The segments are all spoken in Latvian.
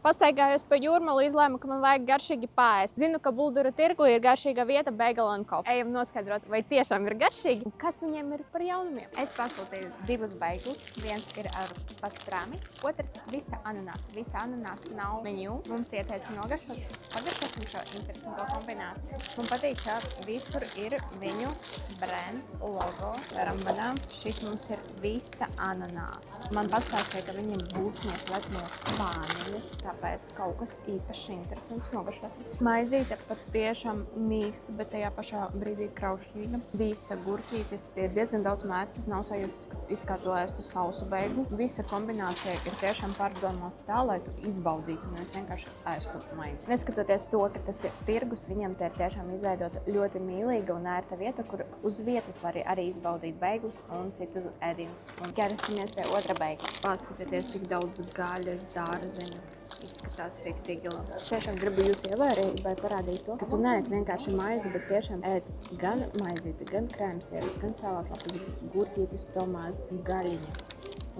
Pastaigājos pa Jūrmalu, izlēmu, ka man vajag garšīgi paēst. Zinu, ka Buldura tirgu ir garšīga vieta Bagel & Co. Ejam noskaidrot, vai tiešām ir garšīgi un kas viņiem ir par jaunumiem. Es pasūtīju 2 beigļus. Viens ir ar pastrāmi, otrs vista ananās. Vista ananās nav menu. Mums ieteica nogaršot. Pagaršosim šo interesanto kombināciju. Man patīk, ka visur ir viņu brands, logo. Varam vadām. Šis mums ir vista ananās. Man pastāstīja, ka viņiem būtnies let no Spānijas. Tāpēc kaut kas īpaši interesants nogaršosim. Maizīte pat tiešām mīksta, bet tajā pašā brīdī kraušķīga. Vīsta gurķītis, tie ir diezgan daudz mērces, nav sajūtas, it kā tu ēstu sausu beiglu. Visa kombinācija ir tiešām pārdomāta tā, lai tu izbaudītu, nevis vienkārši ēstu maizi. Neskatoties to, ka tas ir tirgus, viņiem te ir tiešām izveidota ļoti mīlīga un ērta vieta, kur uz vietas var arī izbaudīt beiglus un citus ēdienus. Un ķerasimies pie otra beigla. Paskatieties, cik daudz gaļas, dārzeņu. Izskatās rīktīgi labi. Tiešām gribu jūs ievērībai parādīt to, ka tu neēd vienkārši maizi, bet tiešām ēd gan maizīti, gan krēmsieras, gan salātlapas, gurķītis, tomāts, gaļiņa.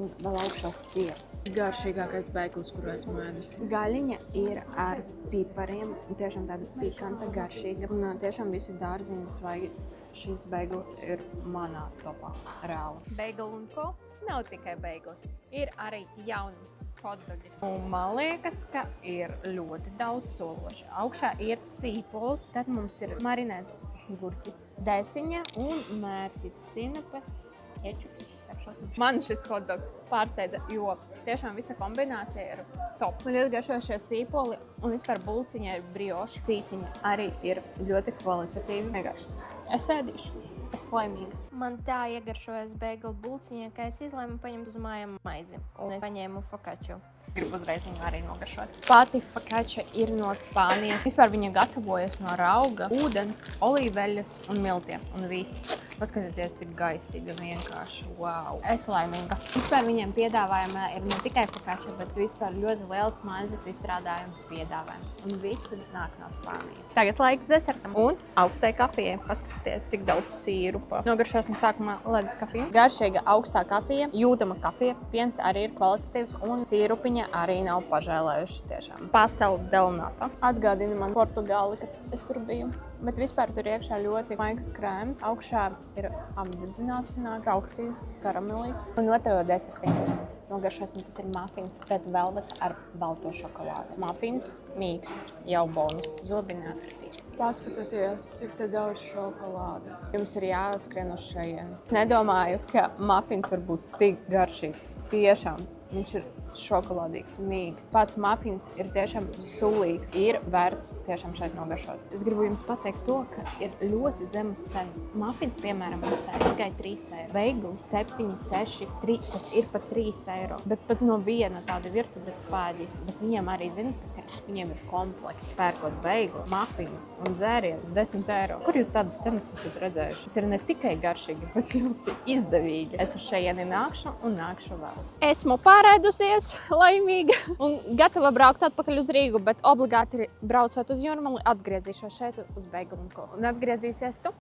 Un vēl augšā sieras. Garšīgākais beigls, kuru esmu ēdusi. Gaļiņa ir ar pipariem, tiešām tāda pikanta, garšīga. Un tiešām visi dārziņi svaigi. Šis beigls ir manā topā, reāli. Bagel & Co. Nav tikai beigli, ir arī jaunums hotdogi. Un man liekas, ka ir ļoti daudz sološi. Augšā ir sīpols, tad mums ir marinēts gurķis, desiņa un mērcītas sinepes, kečups. Man šis hotdogs pārsteidza, jo tiešām visa kombinācija ir top. Man ļoti garšo šie sīpoli un vispār bulciņa ir brioša. Cīciņa arī ir ļoti kvalitatīvi. Negarši. Es ēdīšu. Es laimīga. Man tā iegaršojas beigla bulciņa, ka es izlēmu paņemt uz mājām maizi. Un es paņēmu focaccia. Gribu uzreiz viņu arī nogaršot. Pati focaccia ir no Spānijas. Vispār viņa gatavojas no rauga, ūdens, olīveļas un miltiem. Un viss. Paskatieties, cik gaisīga vienkārši. Wow! Es laimīga. Vispār viņiem piedāvājumā ir ne tikai focaccia, bet vispār ļoti liels maizes izstrādājuma piedāvājums. Un viss nāk no Spānijas. Tagad laiks desertam un augstai kafijai. Paskatieties, cik daudz sīrupa. Nogaršosim sākumā ledus kafiju. Garšīga augstā kafija, jūtama kafija. Piens arī ir kvalitatīvs un sīrupiņa arī nav pažēlējuši tiešām. Pastel del nata. Atgādina man Portugāli, kad es tur biju. Bet vispār tur iekšā ļoti maigs krēms. Augšā ir apdedzināts, kraukšķīgs, karamelīgs. Un otro desertiņu nogaršosim, tas ir mafins red velvet ar balto šokolādi. Mafins mīksts, jau bonus. Zobi neatkritīs. Paskatieties, cik te daudz šokolādes. Jums ir jāskrien uz šejienu. Nedomāju, ka mafins var būt tik garšīgs. Tiešām. Viņš ir šokolādīgs, mīgs. Pats mafins ir tiešām sulīgs. Ir vērts tiešām šeit nogaršot. Es gribu jums pateikt to, ka ir ļoti zemas cenas. Mafins, piemēram, maksā tikai 3 eiro. Beigli 7, 6, 3, pat ir pat 3 eiro. Bet pat no viena tāda virtuve pēdīs. Bet viņiem arī zina, kas ir. Viņiem ir komplekti. Pērkot beigli, mafinu un dzērienu 10 eiro. Kur jūs tādas cenas esat redzējuši? Tas ir ne tikai garšīgi, bet ļoti izdevīgi. Es uz šejieni nākšu un nākšu vēl. Esmu pārēdusies, laimīga un gatava braukt atpakaļ uz Rīgu, bet obligāti braucot uz Jūrmalu atgriezīšos šeit uz Bagel & Co. Un atgriezīsies tu?